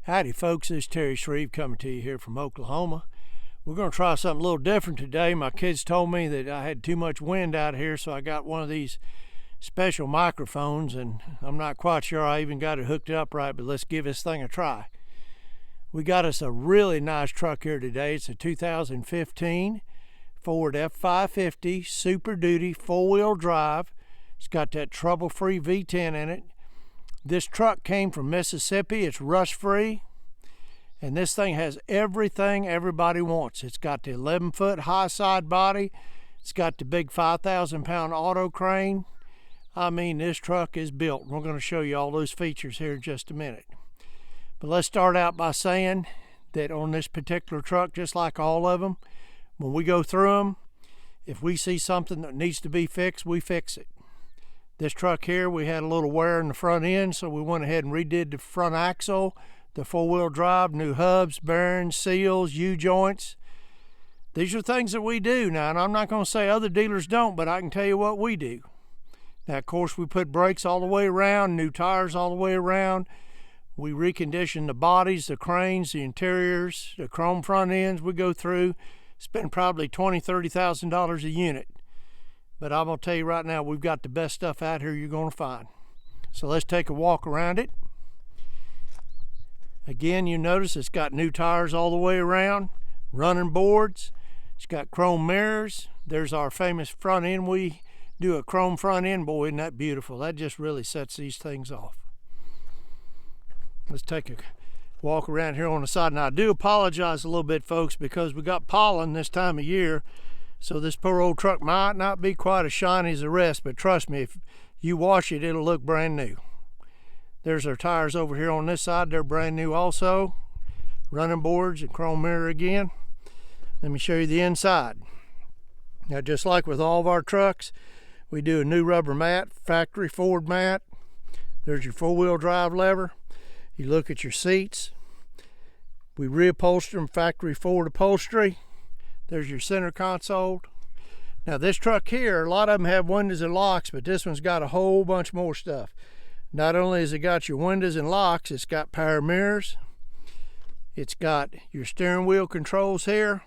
Howdy folks, this is Terry Shreve coming to you here from Oklahoma. We're going to try something a little different today. My kids told me that I had too much wind out here, so I got one of these special microphones, and I'm not quite sure I even got it hooked up right, but let's give this thing a try. We got us a really nice truck here today. It's a 2015 Ford F550 Super Duty 4-wheel drive. It's got that trouble-free V10 in it. This truck came from Mississippi. It's rust-free, and this thing has everything everybody wants. It's got the 11-foot high side body. It's got the big 5,000-pound auto crane. I mean, this truck is built. We're going to show you all those features here in just a minute. But let's start out by saying that on this particular truck, just like all of them, when we go through them, if we see something that needs to be fixed, we fix it. This truck here, we had a little wear in the front end, so we went ahead and redid the front axle, the 4-wheel drive, new hubs, bearings, seals, U-joints. These are things that we do now, and I'm not going to say other dealers don't, but I can tell you what we do. Now, of course, we put brakes all the way around, new tires all the way around. We recondition the bodies, the cranes, the interiors, the chrome front ends. We go through, spend probably $20,000, $30,000 a unit. But I'm going to tell you right now, we've got the best stuff out here you're going to find. So let's take a walk around it. Again, you notice it's got new tires all the way around, running boards. It's got chrome mirrors. There's our famous front end. We do a chrome front end. Boy, isn't that beautiful? That just really sets these things off. Let's take a walk around here on the side. Now, I do apologize a little bit, folks, because we got pollen this time of year. So this poor old truck might not be quite as shiny as the rest, but trust me, if you wash it, it'll look brand new. There's our tires over here on this side. They're brand new also. Running boards and chrome mirror again. Let me show you the inside. Now, just like with all of our trucks, we do a new rubber mat, factory Ford mat. There's your 4-wheel drive lever. You look at your seats. We reupholster them, factory Ford upholstery. There's your center console. Now this truck here, a lot of them have windows and locks, but this one's got a whole bunch more stuff. Not only has it got your windows and locks, it's got power mirrors. It's got your steering wheel controls here.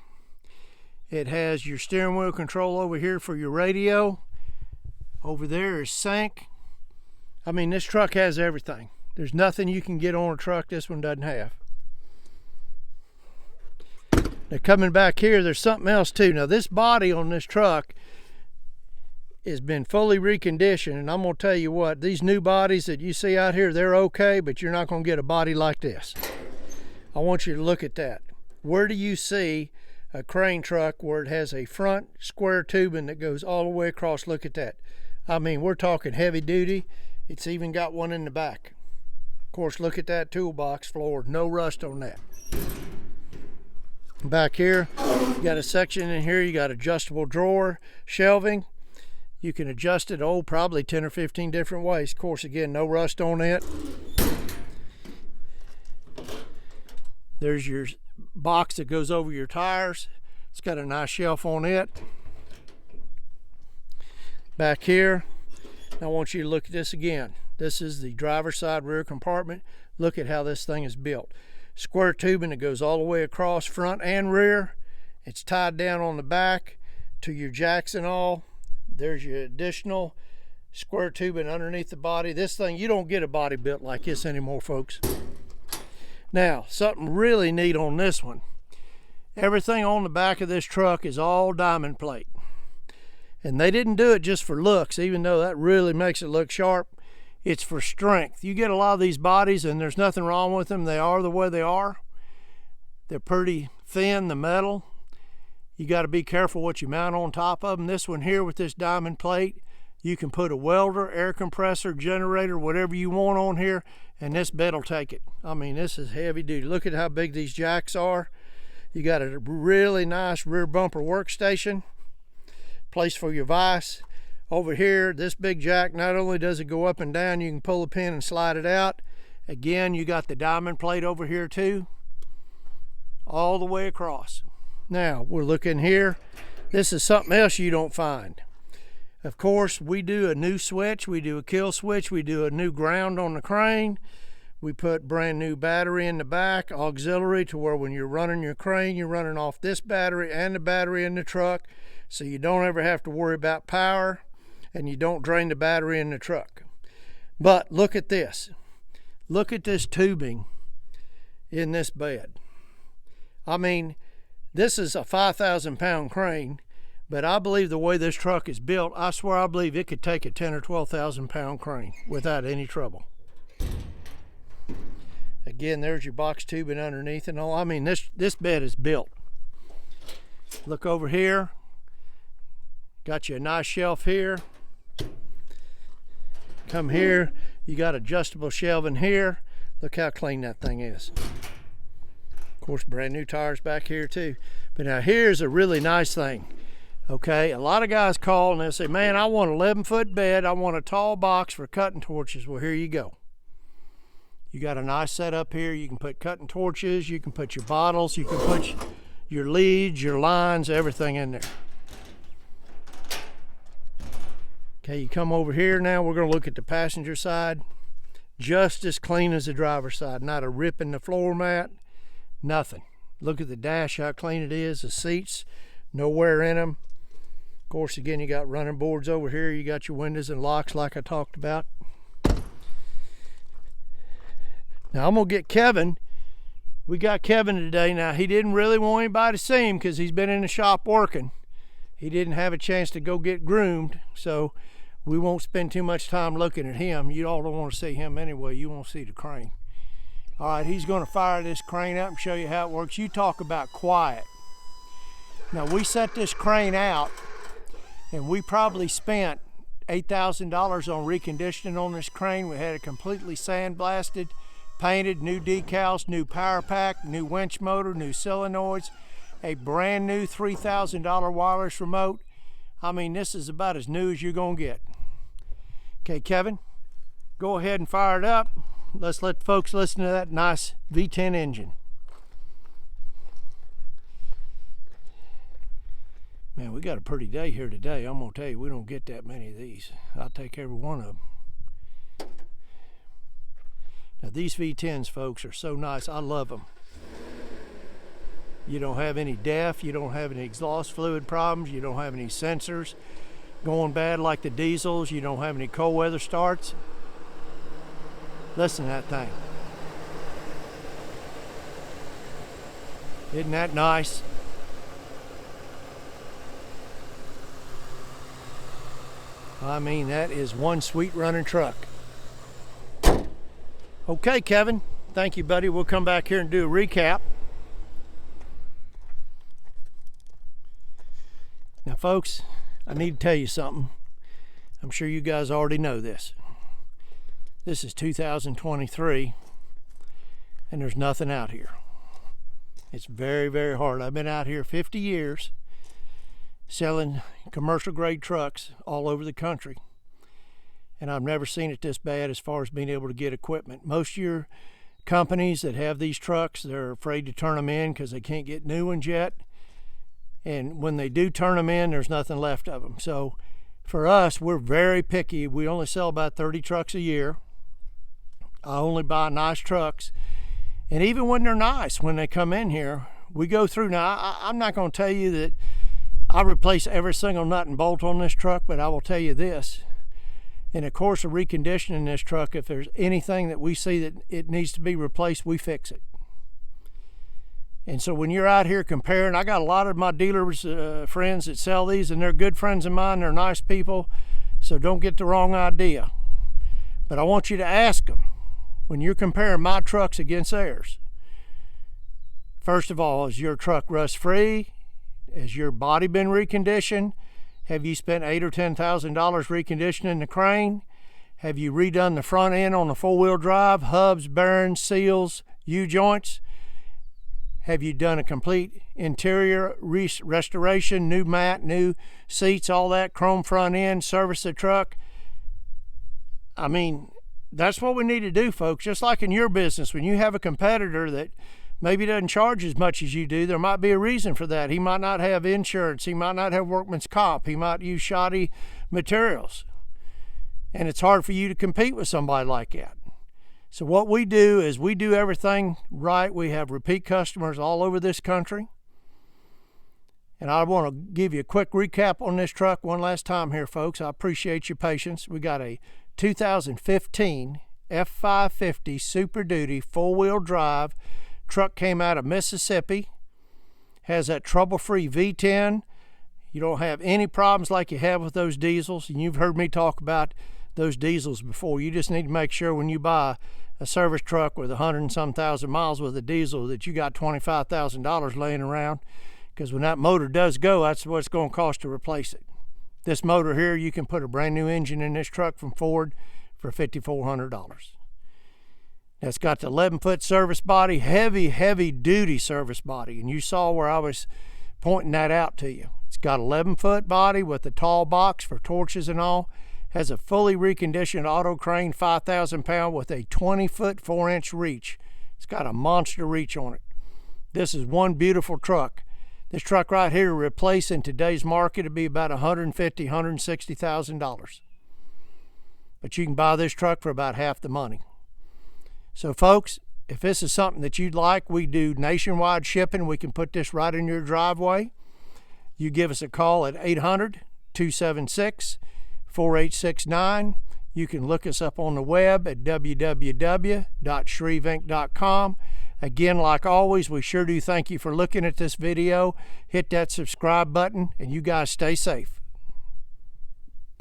It has your steering wheel control over here for your radio. Over there is sync. I mean, this truck has everything. There's nothing you can get on a truck this one doesn't have. Now coming back here, there's something else too. Now this body on this truck has been fully reconditioned, and I'm going to tell you what, these new bodies that you see out here, they're okay, but you're not going to get a body like this. I want you to look at that. Where do you see a crane truck where it has a front square tubing that goes all the way across? Look at that. I mean, we're talking heavy duty. It's even got one in the back. Of course, look at that toolbox floor. No rust on that. Back here, you got a section in here. You got adjustable drawer shelving. You can adjust it, probably 10 or 15 different ways. Of course, again, no rust on it. There's your box that goes over your tires. It's got a nice shelf on it. Back here, I want you to look at this again. This is the driver's side rear compartment. Look at how this thing is built. Square tubing that goes all the way across front and rear. It's tied down on the back to your jacks and all. There's your additional square tubing underneath the body. This thing, you don't get a body built like this anymore, folks. Now, something really neat on this one. Everything on the back of this truck is all diamond plate. And they didn't do it just for looks, even though that really makes it look sharp. It's for strength. You get a lot of these bodies and there's nothing wrong with them. They are the way they are. They're pretty thin, the metal. You got to be careful what you mount on top of them. This one here with this diamond plate, you can put a welder, air compressor, generator, whatever you want on here, and this bed will take it. I mean, this is heavy duty. Look at how big these jacks are. You got a really nice rear bumper workstation, place for your vise. Over here, this big jack, not only does it go up and down, you can pull the pin and slide it out. Again, you got the diamond plate over here too, all the way across. Now, we're looking here. This is something else you don't find. Of course, we do a new switch, we do a kill switch, we do a new ground on the crane. We put brand new battery in the back, auxiliary, to where when you're running your crane, you're running off this battery and the battery in the truck, so you don't ever have to worry about power and you don't drain the battery in the truck. But look at this. Look at this tubing in this bed. I mean, this is a 5,000-pound crane, but I believe the way this truck is built, I swear I believe it could take a 10 or 12,000-pound crane without any trouble. Again, there's your box tubing underneath and all. I mean, this bed is built. Look over here. Got you a nice shelf here. Come here, you got adjustable shelving here. Look how clean that thing is. Of course, brand new tires back here too. But now here's a really nice thing. Okay, a lot of guys call and they say, man, I want an 11-foot bed. I want a tall box for cutting torches. Well, here you go. You got a nice setup here. You can put cutting torches, you can put your bottles, you can put your leads, your lines, everything in there. Okay, you come over here now. We're going to look at the passenger side. Just as clean as the driver's side. Not a rip in the floor mat. Nothing. Look at the dash, how clean it is. The seats, no wear in them. Of course, again, you got running boards over here. You got your windows and locks like I talked about. Now, I'm going to get Kevin. We got Kevin today. Now, he didn't really want anybody to see him because he's been in the shop working. He didn't have a chance to go get groomed, so we won't spend too much time looking at him. You all don't want to see him anyway. You want to see the crane. All right, he's going to fire this crane up and show you how it works. You talk about quiet. Now, we set this crane out, and we probably spent $8,000 on reconditioning on this crane. We had it completely sandblasted, painted, new decals, new power pack, new winch motor, new solenoids, a brand new $3,000 wireless remote. I mean, this is about as new as you're gonna get. Okay, Kevin, go ahead and fire it up. Let's let folks listen to that nice V10 engine. Man, we got a pretty day here today. I'm gonna tell you, we don't get that many of these. I'll take every one of them. Now these V10s, folks, are so nice. I love them. You don't have any DEF, you don't have any exhaust fluid problems, you don't have any sensors going bad like the diesels, you don't have any cold weather starts. Listen to that thing. Isn't that nice? I mean, that is one sweet running truck. Okay, Kevin, thank you, buddy. We'll come back here and do a recap. Now, folks, I need to tell you something. I'm sure you guys already know this. This is 2023, and there's nothing out here. It's very, very hard. I've been out here 50 years selling commercial grade trucks all over the country, and I've never seen it this bad as far as being able to get equipment. Most of your companies that have these trucks, they're afraid to turn them in because they can't get new ones yet. And when they do turn them in, there's nothing left of them. So for us, we're very picky. We only sell about 30 trucks a year. I only buy nice trucks. And even when they're nice, when they come in here, we go through. Now, I'm not going to tell you that I replace every single nut and bolt on this truck, but I will tell you this. In the course of reconditioning this truck, if there's anything that we see that it needs to be replaced, we fix it. And so when you're out here comparing, I got a lot of my dealers, friends that sell these, and they're good friends of mine. They're nice people, so don't get the wrong idea. But I want you to ask them, when you're comparing my trucks against theirs, first of all, is your truck rust-free? Has your body been reconditioned? Have you spent $8,000 or $10,000 reconditioning the crane? Have you redone the front end on the four-wheel drive, hubs, bearings, seals, U-joints? Have you done a complete interior restoration, new mat, new seats, all that, chrome front end, service the truck? I mean, that's what we need to do, folks. Just like in your business, when you have a competitor that maybe doesn't charge as much as you do, there might be a reason for that. He might not have insurance. He might not have workman's comp. He might use shoddy materials. And it's hard for you to compete with somebody like that. So what we do is we do everything right. We have repeat customers all over this country. And I want to give you a quick recap on this truck one last time here, folks. I appreciate your patience. We got a 2015 F550 Super Duty four-wheel drive. Truck came out of Mississippi. Has that trouble-free V10. You don't have any problems like you have with those diesels. And you've heard me talk about those diesels before. You just need to make sure when you buy a service truck with 100 and some thousand miles with a diesel that you got $25,000 laying around, because when that motor does go, that's what it's going to cost to replace it. This motor here, you can put a brand new engine in this truck from Ford for $5,400. It's got the 11-foot service body, heavy duty service body, and you saw where I was pointing that out to you. It's got 11-foot body with a tall box for torches and all. Has a fully reconditioned auto crane, 5,000 pound with a 20-foot 4-inch reach. It's got a monster reach on it. This is one beautiful truck. This truck right here to replace in today's market would be about $150,000, $160,000. But you can buy this truck for about half the money. So folks, if this is something that you'd like, we do nationwide shipping. We can put this right in your driveway. You give us a call at 800-276-4869. You can look us up on the web at www.shreveinc.com. Again, like always, we sure do thank you for looking at this video. Hit that subscribe button, and you guys stay safe.